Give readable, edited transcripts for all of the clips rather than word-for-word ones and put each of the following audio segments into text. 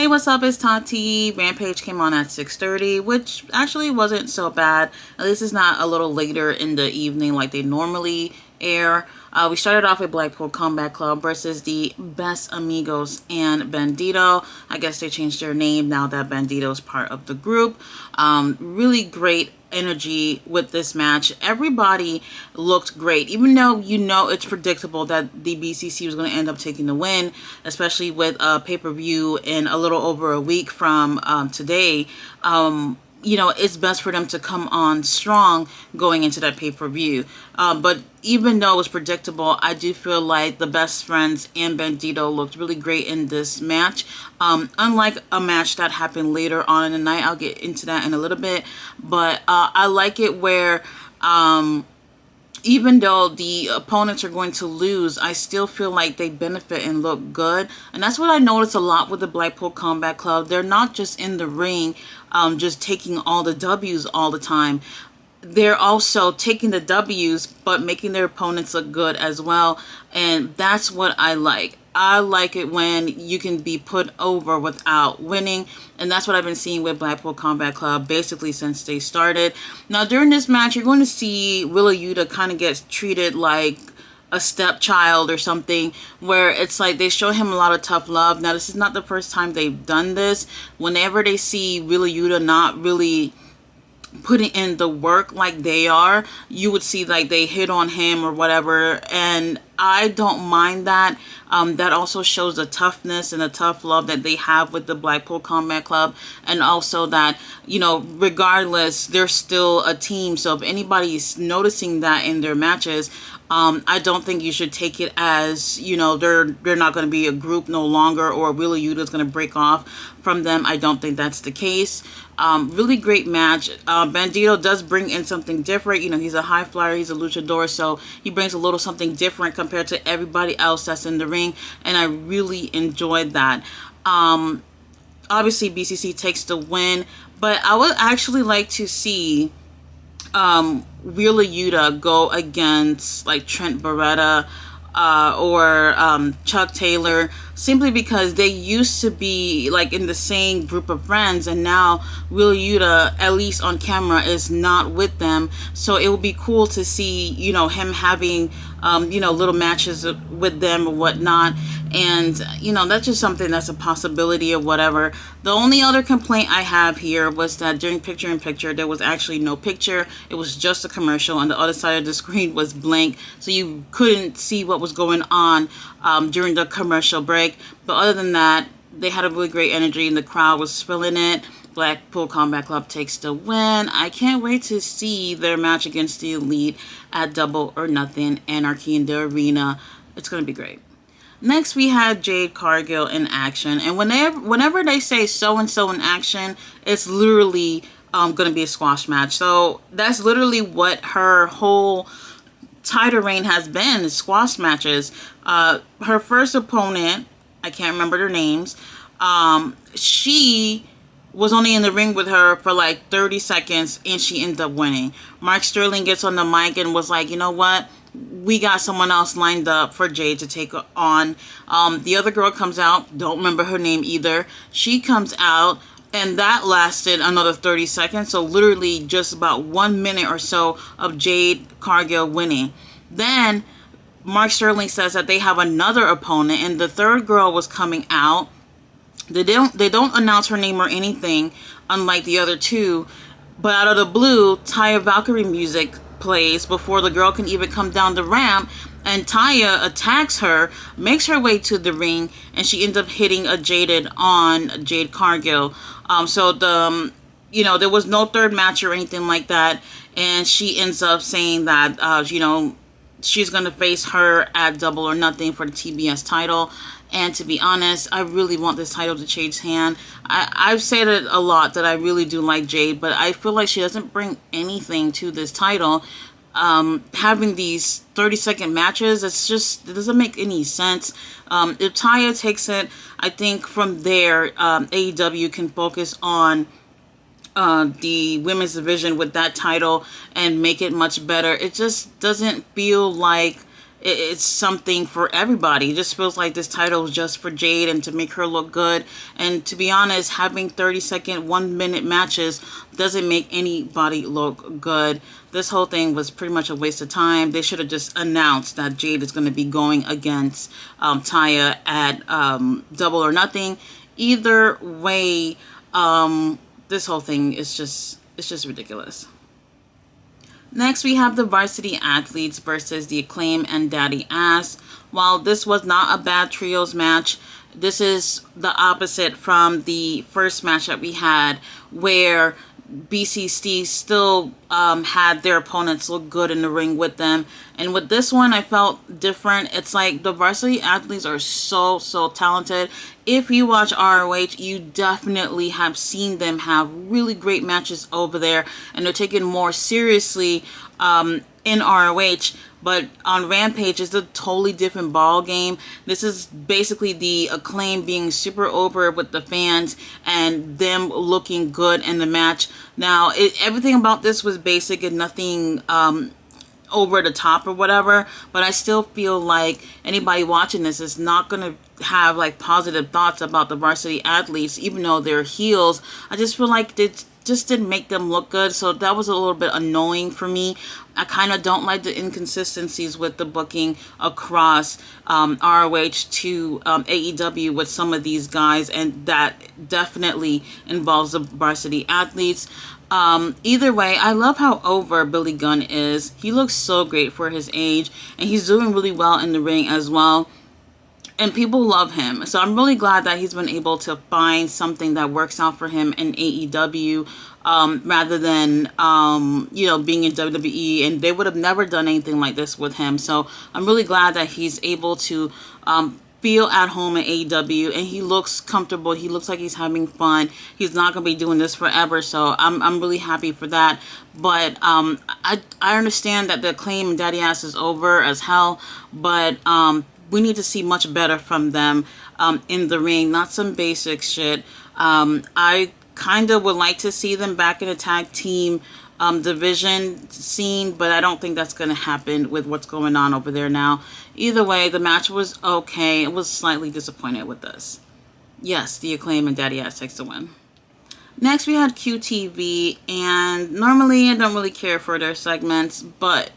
Hey, what's up? It's Tati. Rampage came on at 6:30, which actually wasn't so bad. At least it's not a little later in the evening like they normally air. We started off with Blackpool Combat Club versus the Best Amigos and Bandito. I guess they changed their name now that Bandito is part of the group. Really great energy with this match. Everybody looked great, even though you know it's predictable that the BCC was going to end up taking the win, especially with a pay-per-view in a little over a week from today. You know, it's best for them to come on strong going into that pay-per-view. But even though it was predictable, I do feel like the Best Friends and Bandito looked really great in this match. Unlike a match that happened later on in the night, I'll get into that in a little bit. But I like it where even though the opponents are going to lose, I still feel like they benefit and look good. And that's what I noticed a lot with the Blackpool Combat Club. They're not just in the ring, just taking all the W's all the time. They're also taking the W's, but making their opponents look good as well. And that's what I like. I like it when you can be put over without winning. And that's what I've been seeing with Blackpool Combat Club basically since they started. Now, during this match, you're going to see Wheeler Yuta kind of get treated like a stepchild or something, where it's like they show him a lot of tough love. Now, this is not the first time they've done this. Whenever they see Wheeler Yuta not really putting in the work like they are, you would see like they hit on him or whatever, and I don't mind that. That also shows the toughness and the tough love that they have with the Blackpool Combat Club, and also that, you know, regardless, they're still a team. So if anybody's noticing that in their matches, I don't think you should take it as, you know, they're not going to be a group no longer, or Wheeler Yuta is going to break off from them. I don't think that's the case. Really great match. Bandito does bring in something different. You know, he's a high flyer, he's a luchador, so he brings a little something different compared to everybody else that's in the ring, and I really enjoyed that. Obviously, BCC takes the win, but I would actually like to see Wheeler Yuta go against like Trent Beretta or Chuck Taylor, simply because they used to be like in the same group of friends, and now Wheeler Yuta, at least on camera, is not with them. So it would be cool to see, you know, him having you know, little matches with them or whatnot. And, you know, that's just something that's a possibility or whatever. The only other complaint I have here was that during picture-in-picture, there was actually no picture. It was just a commercial, and the other side of the screen was blank, so you couldn't see what was going on during the commercial break. But other than that, they had a really great energy, and the crowd was feeling it. Blackpool Combat Club takes the win. I can't wait to see their match against the Elite at Double or Nothing, Anarchy in the Arena. It's going to be great. Next, we had Jade Cargill in action. And whenever they say so-and-so in action, it's literally going to be a squash match. So that's literally what her whole title reign has been, is squash matches. Her first opponent, I can't remember their names, she was only in the ring with her for like 30 seconds, and she ended up winning. Mark Sterling gets on the mic and was like, you know what? We got someone else lined up for Jade to take on. The other girl comes out. Don't remember her name either. She comes out, and that lasted another 30 seconds. So literally just about 1 minute or so of Jade Cargill winning. Then Mark Sterling says that they have another opponent, and the third girl was coming out. They don't announce her name or anything, unlike the other two. But out of the blue, Taya Valkyrie music plays before the girl can even come down the ramp, and Taya attacks her, makes her way to the ring, and she ends up hitting a Jaded on Jade Cargill. So you know, there was no third match or anything like that, and she ends up saying that you know, she's gonna face her at Double or Nothing for the TBS title. And to be honest, I really want this title to change hand. I've said it a lot that I really do like Jade, but I feel like she doesn't bring anything to this title. Having these 30-second matches, it doesn't make any sense. If Taya takes it, I think from there, AEW can focus on the women's division with that title and make it much better. It just doesn't feel like it's something for everybody. It just feels like this title is just for Jade and to make her look good. And to be honest, having 30-second, 1-minute matches doesn't make anybody look good. This whole thing was pretty much a waste of time. They should have just announced that Jade is going to be going against Taya at Double or Nothing. Either way, this whole thing is just ridiculous. Next, we have the Varsity Athletes versus the Acclaim and Daddy Ass. While this was not a bad trios match, this is the opposite from the first match that we had, where BCC still had their opponents look good in the ring with them. And with this one, I felt different. It's like the Varsity Athletes are so talented. If you watch ROH, you definitely have seen them have really great matches over there, and they're taken more seriously in ROH. But on Rampage, it's a totally different ball game. This is basically the Acclaim being super over with the fans and them looking good in the match. Now, everything about this was basic and nothing over the top or whatever, but I still feel like anybody watching this is not going to have like positive thoughts about the Varsity Athletes, even though they're heels. I just feel like it just didn't make them look good, so that was a little bit annoying for me. I kind of don't like the inconsistencies with the booking across ROH to AEW with some of these guys, and that definitely involves the Varsity Athletes. Either way, I love how over Billy Gunn is. He looks so great for his age, and he's doing really well in the ring as well. And people love him. So I'm really glad that he's been able to find something that works out for him in AEW rather than, being in WWE. And they would have never done anything like this with him. So I'm really glad that he's able to feel at home in AEW. And he looks comfortable. He looks like he's having fun. He's not going to be doing this forever. So I'm really happy for that. But I understand that the Acclaim and Daddy Ass is over as hell. But we need to see much better from them in the ring, not some basic shit. I kind of would like to see them back in a tag team division scene, but I don't think that's going to happen with what's going on over there now. Either way, the match was okay. I was slightly disappointed with this. Yes, the Acclaim and Daddy Ass takes the win. Next, we had QTV, and normally I don't really care for their segments, but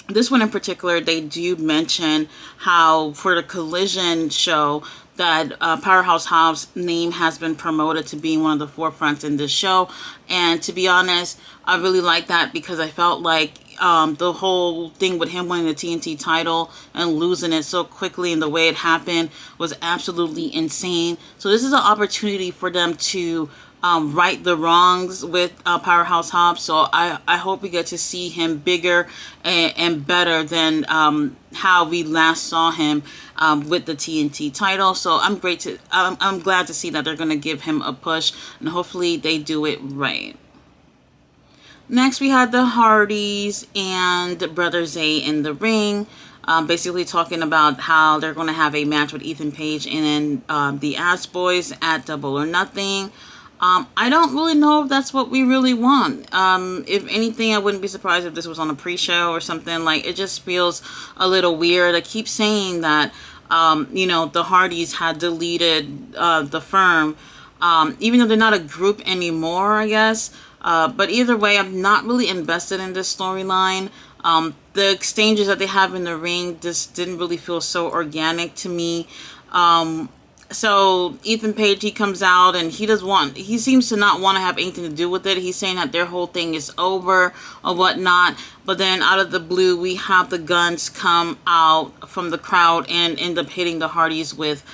this one in particular, they do mention how for the Collision show that Powerhouse Hobbs' name has been promoted to being one of the forefronts in this show. And to be honest, I really like that because I felt like the whole thing with him winning the TNT title and losing it so quickly and the way it happened was absolutely insane. So this is an opportunity for them to right the wrongs with Powerhouse Hobbs. So I hope we get to see him bigger and better than how we last saw him with the TNT title. So I'm glad to see that they're going to give him a push, and hopefully they do it right. Next, we had the Hardys and Brother Zay in the ring, basically talking about how they're going to have a match with Ethan Page and the Ass Boys at Double or Nothing. I don't really know if that's what we really want. If anything, I wouldn't be surprised if this was on a pre-show or something. Like, it just feels a little weird. I keep saying that, the Hardys had deleted the firm, even though they're not a group anymore, I guess. But either way, I'm not really invested in this storyline. The exchanges that they have in the ring just didn't really feel so organic to me. So Ethan Page, he comes out and he seems to not want to have anything to do with it. He's saying that their whole thing is over or whatnot. But then out of the blue, we have the Guns come out from the crowd and end up hitting the Hardys with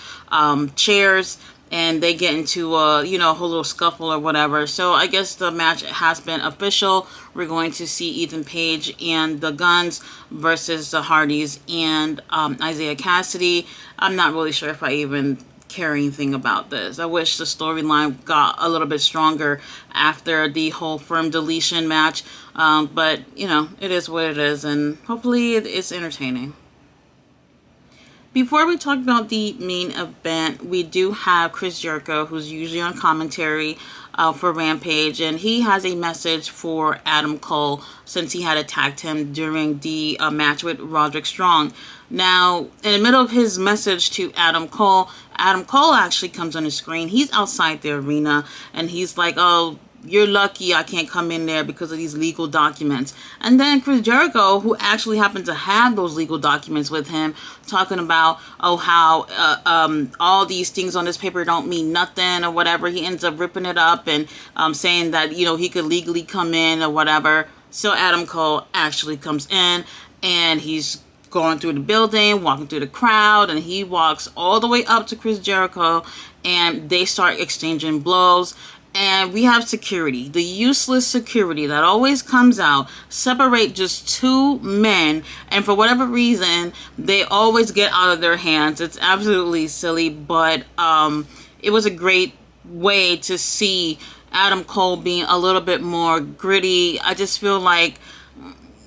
chairs. And they get into a whole little scuffle or whatever. So I guess the match has been official. We're going to see Ethan Page and the Guns versus the Hardys and Isaiah Cassidy. I'm not really sure if I even care anything about this. I wish the storyline got a little bit stronger after the whole firm deletion match. But, it is what it is. And hopefully it's entertaining. Before we talk about the main event, we do have Chris Jericho, who's usually on commentary for Rampage, and he has a message for Adam Cole since he had attacked him during the match with Roderick Strong. Now, in the middle of his message to Adam Cole actually comes on the screen. He's outside the arena, and he's like, "Oh, you're lucky I can't come in there because of these legal documents." And then Chris Jericho, who actually happened to have those legal documents with him, talking about, how all these things on this paper don't mean nothing or whatever. He ends up ripping it up and saying that, he could legally come in or whatever. So Adam Cole actually comes in, and he's going through the building, walking through the crowd, and he walks all the way up to Chris Jericho, and they start exchanging blows. And we have security, the useless security that always comes out, separate just two men, and for whatever reason, they always get out of their hands. It's absolutely silly, but it was a great way to see Adam Cole being a little bit more gritty. I just feel like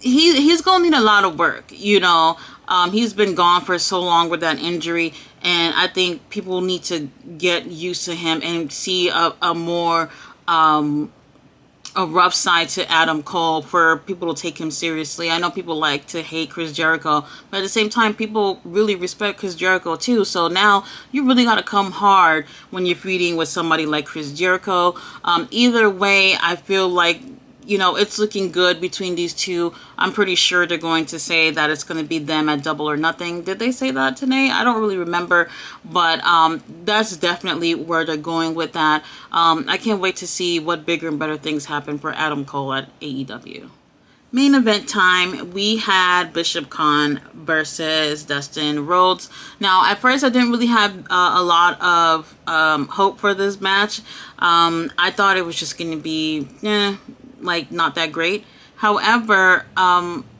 he's going to need a lot of work, He's been gone for so long with that injury, and I think people need to get used to him and see a more a rough side to Adam Cole for people to take him seriously. I know people like to hate Chris Jericho, but at the same time, people really respect Chris Jericho too. So now you really got to come hard when you're feuding with somebody like Chris Jericho. Either way, I feel like it's looking good between these two. I'm pretty sure they're going to say that it's going to be them at Double or Nothing. Did they say that today? I don't really remember, but that's definitely where they're going with that. I can't wait to see what bigger and better things happen for Adam Cole at AEW. Main event time, we had Bishop Khan versus Dustin Rhodes. Now, at first, I didn't really have a lot of hope for this match. I thought it was just going to be, not that great. However,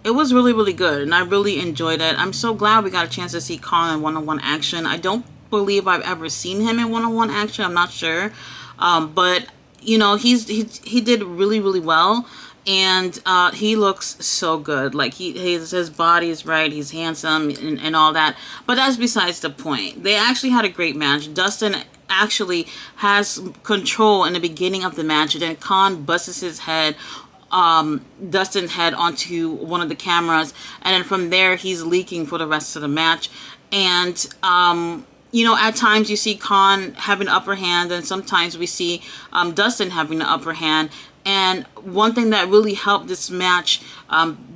it was really, really good, and I really enjoyed it. I'm so glad we got a chance to see Khan in one-on-one action. I don't believe I've ever seen him in one-on-one action. I'm not sure. But, he did really, really well. And he looks so good. Like, his body is right. He's handsome and all that. But that's besides the point. They actually had a great match. Dustin actually has control in the beginning of the match. And then Khan busts his head, Dustin's head, onto one of the cameras. And then from there, he's leaking for the rest of the match. And at times you see Khan having the upper hand, and sometimes we see Dustin having the upper hand. And one thing that really helped this match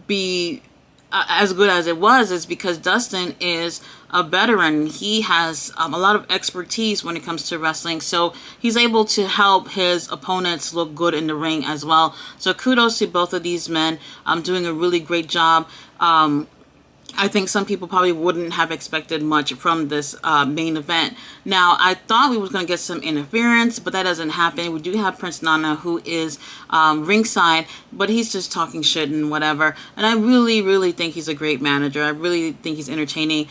be as good as it was is because Dustin is a veteran. He has a lot of expertise when it comes to wrestling, so he's able to help his opponents look good in the ring as well. So kudos to both of these men doing a really great job. I think some people probably wouldn't have expected much from this main event. Now, I thought we was going to get some interference, but that doesn't happen. We do have Prince Nana, who is ringside, but he's just talking shit and whatever. And I really, really think he's a great manager. I really think he's entertaining.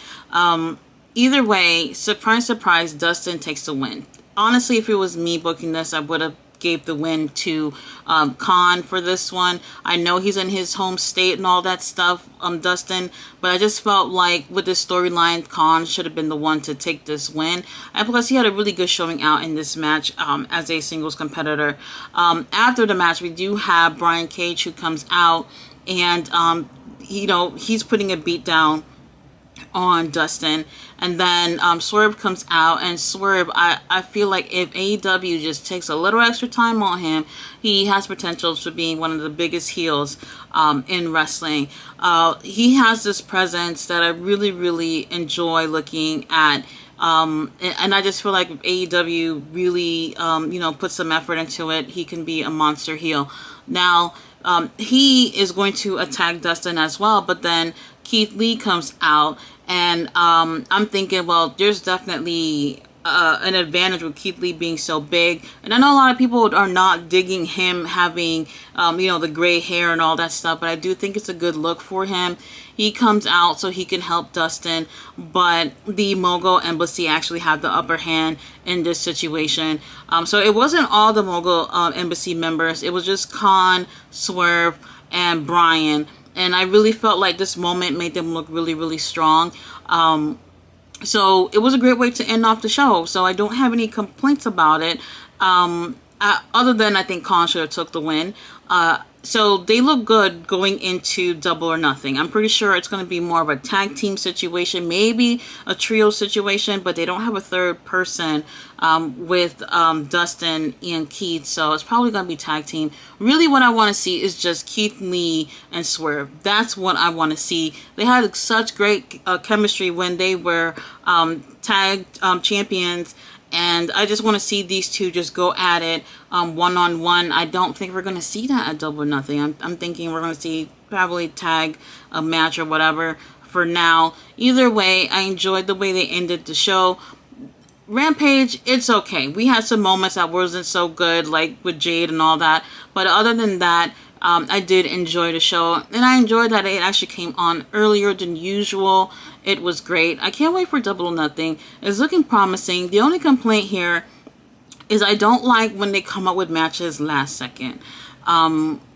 Either way, surprise, surprise, Dustin takes the win. Honestly, if it was me booking this, I would have gave the win to Khan for this one. I know he's in his home state and all that stuff, Dustin, but I just felt like with this storyline, Khan should have been the one to take this win. And plus, he had a really good showing out in this match as a singles competitor. After the match, we do have Brian Cage, who comes out, and he's putting a beat down on Dustin. And then Swerve comes out, and Swerve, I feel like if AEW just takes a little extra time on him, he has potential for being one of the biggest heels in wrestling. He has this presence that I really, really enjoy looking at. And I just feel like if AEW really, puts some effort into it, he can be a monster heel. Now, he is going to attack Dustin as well, but then Keith Lee comes out, and I'm thinking, well, there's definitely an advantage with Keith Lee being so big. And I know a lot of people are not digging him having, the gray hair and all that stuff, but I do think it's a good look for him. He comes out so he can help Dustin, but the Mogul Embassy actually have the upper hand in this situation. So it wasn't all the Mogul Embassy members. It was just Khan, Swerve, and Brian. And I really felt like this moment made them look really, really strong. So it was a great way to end off the show. So I don't have any complaints about it. Other than I think Khan should have took the win. So they look good going into Double or Nothing. I'm pretty sure it's going to be more of a tag team situation, maybe a trio situation, but they don't have a third person with Dustin and Keith, so it's probably going to be tag team. Really what I want to see is just Keith Lee and Swerve. That's what I want to see. They had such great chemistry when they were tag champions. And I just want to see these two just go at it one-on-one. I don't think we're going to see that at Double or Nothing. I'm thinking we're going to see probably tag a match or whatever for now. Either way, I enjoyed the way they ended the show. Rampage, it's okay. We had some moments that wasn't so good, like with Jade and all that. But other than that, I did enjoy the show, and I enjoyed that it actually came on earlier than usual. It was great. I can't wait for Double or Nothing. It's looking promising. The only complaint here is I don't like when they come up with matches last second.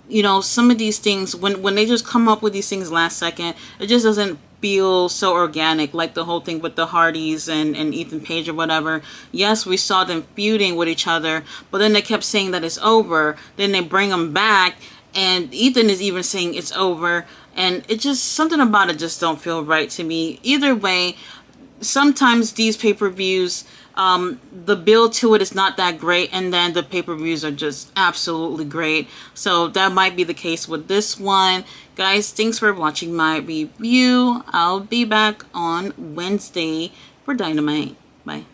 You know, some of these things, when they just come up with these things last second, it just doesn't feel so organic, like the whole thing with the Hardys and Ethan Page or whatever. Yes, we saw them feuding with each other, but then they kept saying that it's over. Then they bring them back, and Ethan is even saying it's over, and it just, something about it just don't feel right to me. Either way, sometimes these pay-per-views, the build to it is not that great, and then the pay-per-views are just absolutely great. So that might be the case with this one. Guys, thanks for watching my review. I'll be back on Wednesday for Dynamite. Bye.